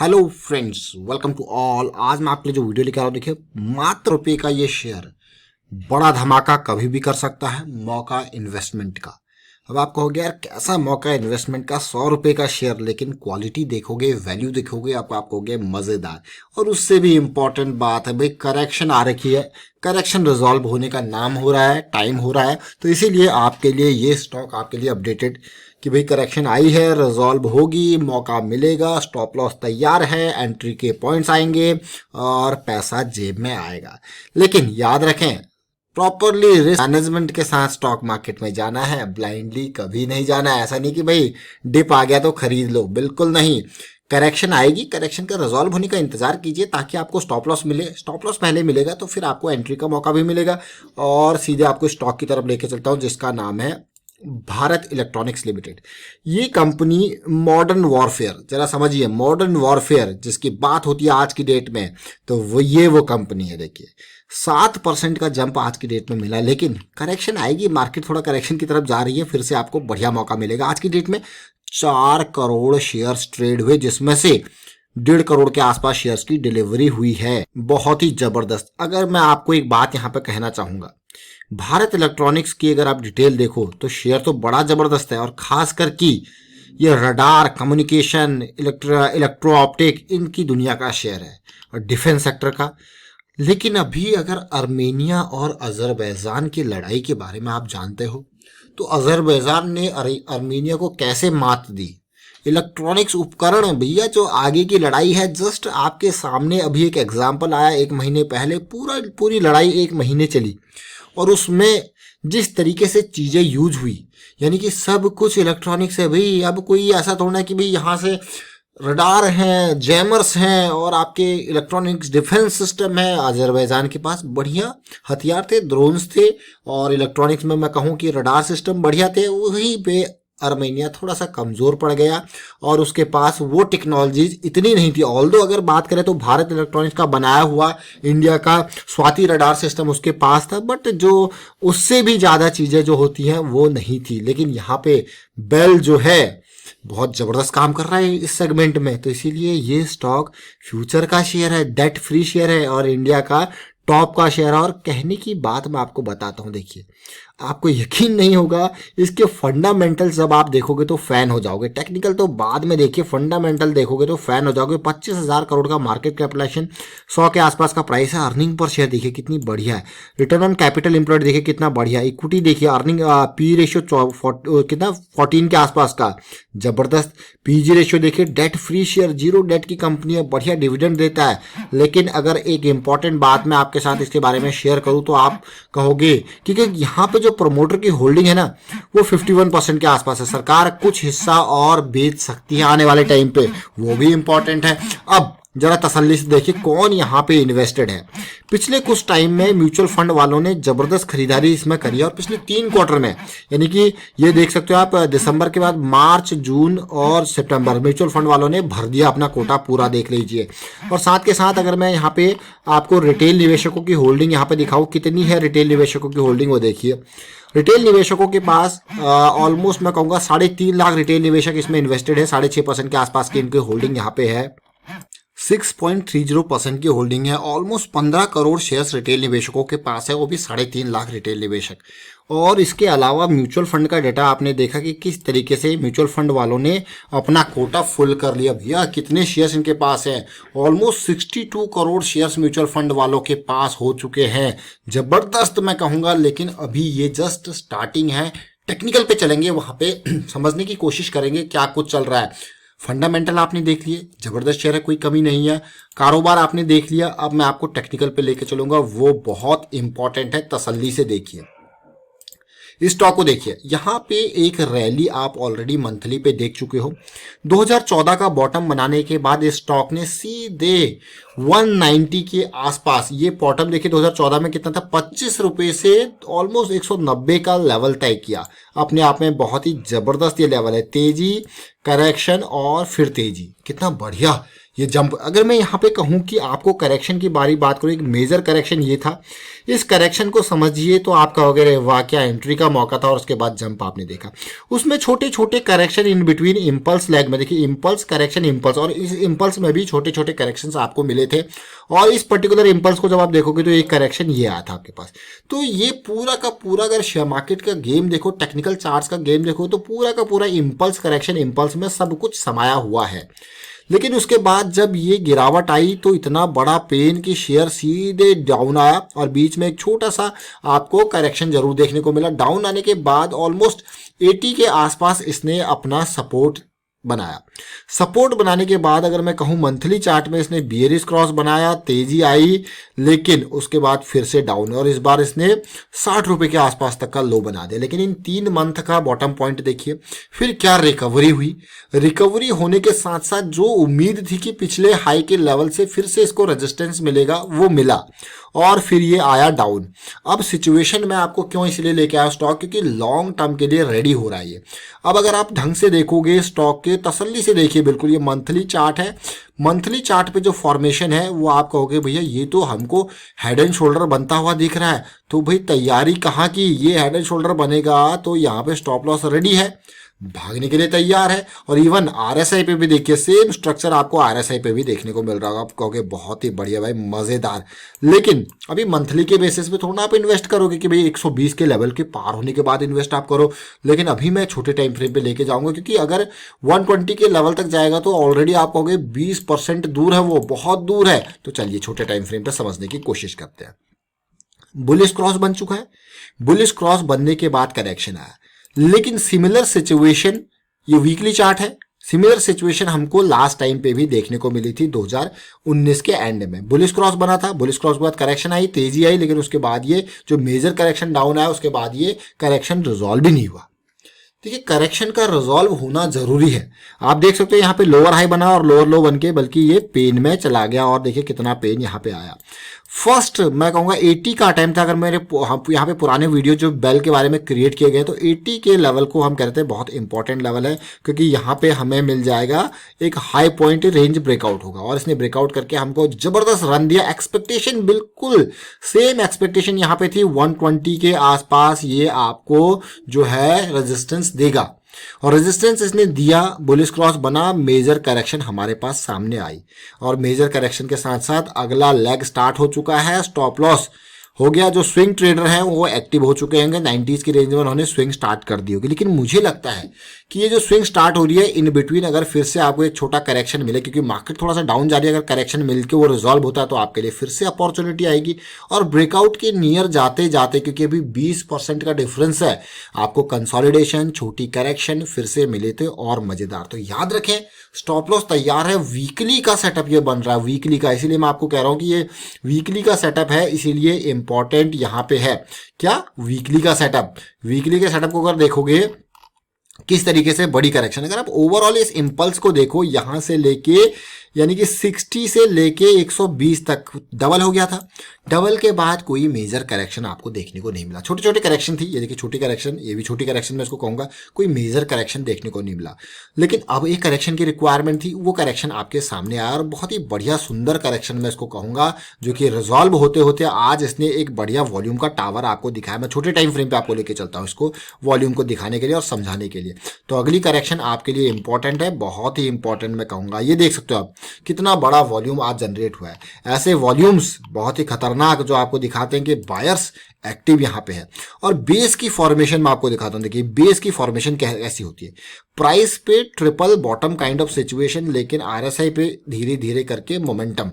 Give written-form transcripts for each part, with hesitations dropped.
Hello friends, welcome to all. आज मैं आपके लिए जो वीडियो लेकर आ रहा हूँ, देखिए मात्र रुपए का ये शेयर बड़ा धमाका कभी भी कर सकता है। मौका इन्वेस्टमेंट का। अब आप कहोगे यार कैसा मौका इन्वेस्टमेंट का, 100 रुपए का शेयर, लेकिन क्वालिटी देखोगे, वैल्यू देखोगे, आप कहोगे मजेदार। और उससे भी इम्पोर्टेंट बात है भाई, करेक्शन आ रखी है, करेक्शन रिजॉल्व होने का नाम हो रहा है, टाइम हो रहा है। तो इसीलिए आपके लिए ये स्टॉक आपके लिए अपडेटेड कि भाई करेक्शन आई है, रिजॉल्व होगी, मौका मिलेगा, स्टॉप लॉस तैयार है, एंट्री के पॉइंट्स आएंगे और पैसा जेब में आएगा। लेकिन याद रखें, प्रॉपरली रिस्क मैनेजमेंट के साथ स्टॉक मार्केट में जाना है, ब्लाइंडली कभी नहीं जाना है। ऐसा नहीं कि भाई डिप आ गया तो खरीद लो, बिल्कुल नहीं। करेक्शन आएगी, करेक्शन का रिजॉल्व होने का इंतजार कीजिए ताकि आपको स्टॉप लॉस मिले। स्टॉप लॉस पहले मिलेगा तो फिर आपको एंट्री का मौका भी मिलेगा। और सीधे आपको स्टॉक की तरफ लेके चलता हूं जिसका नाम है भारत इलेक्ट्रॉनिक्स लिमिटेड। ये कंपनी मॉडर्न वॉरफेयर, जरा समझिए, मॉडर्न वॉरफेयर जिसकी बात होती है आज की डेट में, तो वो कंपनी है। देखिए 7% का जंप आज की डेट में मिला, लेकिन करेक्शन आएगी, मार्केट थोड़ा करेक्शन की तरफ जा रही है, फिर से आपको बढ़िया मौका मिलेगा। आज की डेट में 4 करोड़ शेयर्स ट्रेड हुए, जिसमें से 1.5 करोड़ के आसपास शेयर्स की डिलीवरी हुई है। बहुत ही जबरदस्त। अगर मैं आपको एक बात यहाँ पे कहना चाहूंगा, भारत इलेक्ट्रॉनिक्स की अगर आप डिटेल देखो तो शेयर तो बड़ा जबरदस्त है, और खासकर कि ये रडार, कम्युनिकेशन, इलेक्ट्रो ऑप्टिक, इनकी दुनिया का शेयर है, और डिफेंस सेक्टर का। लेकिन अभी अगर अर्मेनिया और अजरबैजान की लड़ाई के बारे में आप जानते हो, तो अजरबैजान ने अर्मेनिया को कैसे मात दी। इलेक्ट्रॉनिक्स उपकरण भैया, जो आगे की लड़ाई है, जस्ट आपके सामने अभी एक एग्जाम्पल आया 1 महीने पहले। पूरी लड़ाई 1 महीने चली, और उसमें जिस तरीके से चीजें यूज हुई, यानी कि सब कुछ इलेक्ट्रॉनिक्स है भाई। अब कोई ऐसा थोड़ा ना कि भाई यहाँ से रडार हैं, जैमर्स हैं, और आपके इलेक्ट्रॉनिक्स डिफेंस सिस्टम है। अजरबैजान के पास बढ़िया हथियार थे, ड्रोन्स थे, और इलेक्ट्रॉनिक्स में मैं कहूँ कि रडार सिस्टम बढ़िया थे। वहीं पे अर्मेनिया थोड़ा सा कमजोर पड़ गया, और उसके पास वो टेक्नोलॉजीज इतनी नहीं थी। ऑल्दो अगर बात करें तो भारत इलेक्ट्रॉनिक्स का बनाया हुआ इंडिया का स्वाति रडार सिस्टम उसके पास था, बट जो उससे भी ज्यादा चीजें जो होती हैं वो नहीं थी। लेकिन यहाँ पे बेल जो है बहुत जबरदस्त काम कर रहा है इस सेगमेंट में, तो इसीलिए ये स्टॉक फ्यूचर का शेयर है, डेट फ्री शेयर है, और इंडिया का टॉप का शेयर है। और कहने की बात मैं आपको बताता हूं, देखिए आपको यकीन नहीं होगा, इसके फंडामेंटल जब आप देखोगे तो फैन हो जाओगे। टेक्निकल तो बाद में देखिए, फंडामेंटल देखोगे तो फैन हो जाओगे। 25,000 करोड़ का मार्केट कैपिटलाइजेशन, 100 के आसपास का प्राइस है। अर्निंग पर शेयर देखिए कितनी बढ़िया है, रिटर्न ऑन कैपिटल एम्प्लॉयड देखिए कितना बढ़िया, इक्विटी देखिए, अर्निंग पी रेशियो कितना 14 के आसपास का, जबरदस्त। पीजी रेशियो देखिए, debt free share, zero debt की कंपनी है, बढ़िया डिविडेंड देता है। लेकिन अगर एक इंपॉर्टेंट बात मैं आपके साथ इसके बारे में शेयर करूं तो आप कहोगे, क्योंकि यहाँ पे जो प्रोमोटर की होल्डिंग है ना, वो 51% के आसपास है। सरकार कुछ हिस्सा और बेच सकती है आने वाले टाइम पे, वो भी इंपॉर्टेंट है। अब जरा तसल्ली से देखिए कौन यहाँ पे इन्वेस्टेड है। पिछले कुछ टाइम में म्यूचुअल फंड वालों ने जबरदस्त खरीदारी इसमें करी है, और पिछले 3 क्वार्टर में, यानी कि ये देख सकते हो आप, दिसंबर के बाद मार्च, जून और सितंबर, म्यूचुअल फंड वालों ने भर दिया अपना कोटा पूरा, देख लीजिए। और साथ के साथ अगर मैं यहाँ पे आपको रिटेल निवेशकों की होल्डिंग यहाँ पे दिखाऊं, कितनी है रिटेल निवेशकों की होल्डिंग, वो देखिए। रिटेल निवेशकों के पास ऑलमोस्ट मैं कहूँगा 3.5 लाख रिटेल निवेशक इसमें इन्वेस्टेड है। 6.5% के आसपास की इनकी होल्डिंग यहाँ पे है। 6.30% की होल्डिंग है। ऑलमोस्ट 15 करोड़ शेयर्स रिटेल निवेशकों के पास है, वो भी 3.5 लाख रिटेल निवेशक। और इसके अलावा म्यूचुअल फंड का डेटा आपने देखा कि किस तरीके से म्यूचुअल फंड वालों ने अपना कोटा फुल कर लिया। भैया कितने शेयर्स इनके पास है, almost 62 crore shares mutual fund वालों के पास हो चुके हैं। जबरदस्त मैं कहूँगा, लेकिन अभी ये जस्ट स्टार्टिंग है। टेक्निकल पे चलेंगे, वहाँ पे समझने की कोशिश करेंगे क्या कुछ चल रहा है। फंडामेंटल आपने देख लिए, जबरदस्त शेयर है, कोई कमी नहीं है। कारोबार आपने देख लिया, अब मैं आपको टेक्निकल पे लेके चलूंगा, वो बहुत इंपॉर्टेंट है, तसल्ली से देखिए। इस स्टॉक को देखिए, यहाँ पे एक रैली आप ऑलरेडी मंथली पे देख चुके हो। 2014 का बॉटम बनाने के बाद इस स्टॉक ने सीधे 190 के आसपास, ये बॉटम देखिए 2014 में कितना था, 25 रुपए से ऑलमोस्ट 190 का लेवल तय किया। अपने आप में बहुत ही जबरदस्त ये लेवल है। तेजी, करेक्शन और फिर तेजी, कितना बढ़िया ये जंप। अगर मैं यहाँ पे कहूँ कि आपको करेक्शन की बारी बात करूँ, एक मेजर करेक्शन ये था, इस करेक्शन को समझिए तो आपका वगैरह वाकया एंट्री का मौका था और उसके बाद जंप आपने देखा। उसमें छोटे छोटे correction in between impulse leg में, देखिए इम्पल्स करेक्शन इम्पल्स, और इस इम्पल्स में भी छोटे छोटे करेक्शंस आपको मिले थे। और इस पर्टिकुलर इम्पल्स को जब आप देखोगे तो एक करेक्शन ये आया था आपके पास। तो ये पूरा का पूरा अगर शेयर मार्केट का गेम देखो, टेक्निकल चार्ट्स का गेम देखो, तो पूरा का पूरा इम्पल्स करेक्शन इम्पल्स में सब कुछ समाया हुआ है। लेकिन उसके बाद जब ये गिरावट आई तो इतना बड़ा पेन कि शेयर सीधे डाउन आया और बीच में एक छोटा सा आपको करेक्शन जरूर देखने को मिला। डाउन आने के बाद ऑलमोस्ट 80 के आसपास इसने अपना सपोर्ट बनाया। सपोर्ट बनाने के बाद अगर मैं कहूं मंथली चार्ट में इसने बियरिश क्रॉस बनाया, तेजी आई, लेकिन उसके बाद फिर से डाउन, और इस बार इसने 60 रुपए के आसपास तक का लो बना दिया। लेकिन इन 3 मंथ का बॉटम पॉइंट देखिए, फिर क्या रिकवरी हुई। रिकवरी होने के साथ साथ जो उम्मीद थी कि पिछले हाई के लेवल से फिर से इसको रेजिस्टेंस मिलेगा, वो मिला, और फिर ये आया डाउन। अब सिचुएशन में आपको क्यों इसलिए लेके आया स्टॉक, क्योंकि लॉन्ग टर्म के लिए रेडी हो रहा है ये। अब अगर आप ढंग से देखोगे स्टॉक के, तसल्ली से देखिए, बिल्कुल ये मंथली चार्ट है। मंथली चार्ट पे जो फॉर्मेशन है वो आप कहोगे भैया ये तो हमको हेड एंड शोल्डर बनता हुआ दिख रहा है, तो भाई तैयारी कहाँ की, ये हेड एंड शोल्डर बनेगा तो यहाँ पे स्टॉप लॉस रेडी है, भागने के लिए तैयार है। और इवन आरएसआई पे भी देखिए सेम स्ट्रक्चर आपको आरएसआई पे भी देखने को मिल रहा होगा। आप कहोगे बहुत ही बढ़िया भाई, मजेदार। लेकिन अभी मंथली के बेसिस पे थोड़ा आप इन्वेस्ट करोगे कि भाई 120 के लेवल के पार होने के बाद इन्वेस्ट आप करो। लेकिन अभी मैं छोटे टाइम फ्रेम पे लेके जाऊंगा, क्योंकि अगर 120 के लेवल तक जाएगा तो ऑलरेडी आप कहोगे 20% दूर है, वो बहुत दूर है। तो चलिए छोटे टाइम फ्रेम पे समझने की कोशिश करते हैं। बुलिश क्रॉस बन चुका है, बुलिश क्रॉस बनने के बाद करेक्शन आया, लेकिन सिमिलर सिचुएशन, ये वीकली चार्ट है, सिमिलर सिचुएशन हमको लास्ट टाइम पे भी देखने को मिली थी 2019 के एंड में। बुलिश क्रॉस बना था, बुलिश क्रॉस के बाद करेक्शन आई, तेजी आई, लेकिन उसके बाद ये जो मेजर करेक्शन डाउन आया उसके बाद ये करेक्शन रिजॉल्व भी नहीं हुआ। देखिए करेक्शन का रिजॉल्व होना जरूरी है। आप देख सकते हो यहाँ पे लोअर हाई बना और लोअर लो बन के बल्कि ये पेन में चला गया, और देखिए कितना पेन यहाँ पे आया। फर्स्ट मैं कहूँगा 80 का टाइम था। अगर मेरे यहाँ पे पुराने वीडियो जो बेल के बारे में क्रिएट किए गए तो 80 के लेवल को हम कहते हैं बहुत इंपॉर्टेंट लेवल है, क्योंकि यहाँ पे हमें मिल जाएगा एक हाई पॉइंट, रेंज ब्रेकआउट होगा, और इसने ब्रेकआउट करके हमको जबरदस्त रन दिया। एक्सपेक्टेशन बिल्कुल सेम एक्सपेक्टेशन यहाँ पे थी 120 के आसपास ये आपको जो है रेजिस्टेंस देगा, और रेजिस्टेंस इसने दिया, बुलिश क्रॉस बना, मेजर करेक्शन हमारे पास सामने आई, और मेजर करेक्शन के साथ साथ अगला लेग स्टार्ट हो चुका है। स्टॉप लॉस हो गया, जो स्विंग ट्रेडर हैं वो एक्टिव हो चुके होंगे, 90s की रेंज में उन्होंने स्विंग स्टार्ट कर दी होगी। लेकिन मुझे लगता है कि ये जो स्विंग स्टार्ट हो रही है इन बिटवीन अगर फिर से आपको एक छोटा करेक्शन मिले, क्योंकि मार्केट थोड़ा सा डाउन जा रही है, अगर करेक्शन मिलकर वो रिजॉल्व होता है तो आपके लिए फिर से अपॉर्चुनिटी आएगी। और ब्रेकआउट के नियर जाते जाते, क्योंकि अभी 20% का डिफरेंस है, आपको कंसोलिडेशन, छोटी करेक्शन फिर से मिले थे और मजेदार। तो याद रखें स्टॉप लॉस तैयार है, वीकली का सेटअप ये बन रहा है, वीकली का, इसीलिए मैं आपको कह रहा हूं कि ये वीकली का सेटअप है, इसीलिए इंपॉर्टेंट यहां पे है क्या, वीकली का सेटअप। वीकली के सेटअप को अगर देखोगे किस तरीके से बड़ी करेक्शन, अगर आप ओवरऑल इस इंपल्स को देखो, यहां से लेके यानी कि 60 से लेके 120 तक डबल हो गया था। डबल के बाद कोई मेजर करेक्शन आपको देखने को नहीं मिला, छोटे छोटे करेक्शन थी, ये देखिए छोटी करेक्शन, ये भी छोटी करेक्शन मैं इसको कहूंगा, कोई मेजर करेक्शन देखने को नहीं मिला। लेकिन अब एक करेक्शन की रिक्वायरमेंट थी, वो करेक्शन आपके सामने आया, और बहुत ही बढ़िया सुंदर करेक्शन मैं इसको कहूंगा, जो कि रिजॉल्व होते होते आज इसने एक बढ़िया वॉल्यूम का टावर आपको दिखाया। मैं छोटे टाइम फ्रेम पे आपको लेके चलता हूँ इसको वॉल्यूम को दिखाने के लिए और समझाने के लिए। तो अगली करेक्शन आपके लिए इंपॉर्टेंट है, बहुत ही इंपॉर्टेंट मैं कहूंगा। ये देख सकते हो आप कितना बड़ा वॉल्यूम आज जनरेट हुआ है। ऐसे वॉल्यूम्स बहुत ही खतरनाक जो आपको दिखाते हैं कि बायर्स एक्टिव यहां पे है। और बेस की फॉर्मेशन मैं आपको दिखाता हूं, देखिए बेस की फॉर्मेशन कैसी होती है, प्राइस पे triple bottom kind of situation, लेकिन आरएसआई पे धीरे धीरे करके मोमेंटम,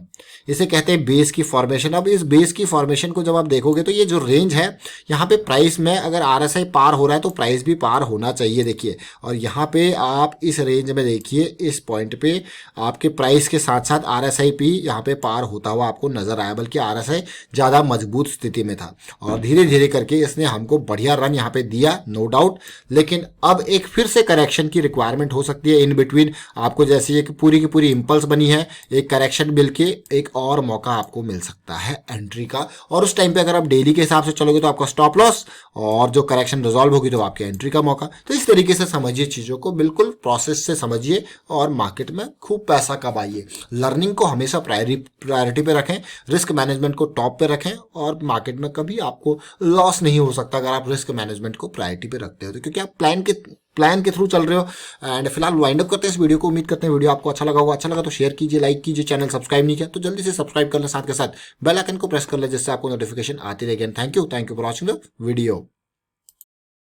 इसे कहते हैं बेस की फॉर्मेशन। अब इस बेस की फॉर्मेशन को जब आप देखोगे तो ये जो रेंज है यहाँ पे प्राइस में अगर आरएसआई पार हो रहा है तो प्राइस भी पार होना चाहिए, देखिए। और यहाँ पे आप इस रेंज में देखिए, इस पॉइंट पे आपके प्राइस के साथ साथ आरएसआई भी यहाँ पे पार होता हुआ आपको नजर आया, बल्कि आरएसआई ज्यादा मजबूत स्थिति में था। और और धीरे धीरे करके इसने हमको बढ़िया रन यहाँ पे दिया, नो डाउट। लेकिन अब एक फिर से करेक्शन की रिक्वायरमेंट हो सकती है इन बिटवीन। आपको जैसे एक पूरी की पूरी इंपल्स बनी है, एक करेक्शन मिल के एक और मौका आपको मिल सकता है एंट्री का। और उस टाइम पे अगर आप डेली के हिसाब से चलोगे तो आपका स्टॉप लॉस, और जो करेक्शन रिजॉल्व होगी तो आपके एंट्री का मौका। तो इस तरीके से समझिए चीज़ों को, बिल्कुल प्रोसेस से समझिए और मार्केट में खूब पैसा कमाइए। लर्निंग को हमेशा प्रायोरिटी पे रखें, रिस्क मैनेजमेंट को टॉप पे रखें, और मार्केट में कभी आपको लॉस नहीं हो सकता अगर आप रिस्क मैनेजमेंट को प्रायोरिटी पे रखते हो, तो क्योंकि आप प्लान के थ्रू चल रहे हो। एंड फिलहाल वाइंड अप करते हैं इस वीडियो को। उम्मीद करते हैं वीडियो आपको अच्छा लगा होगा। अच्छा लगा तो शेयर कीजिए, लाइक कीजिए, चैनल सब्सक्राइब नहीं किया तो जल्दी से सब्सक्राइब कर ले, साथ के साथ बेल आइकन को प्रेस कर ले जिससे आपको नोटिफिकेशन आती रहेगी। Thank you for watching the video.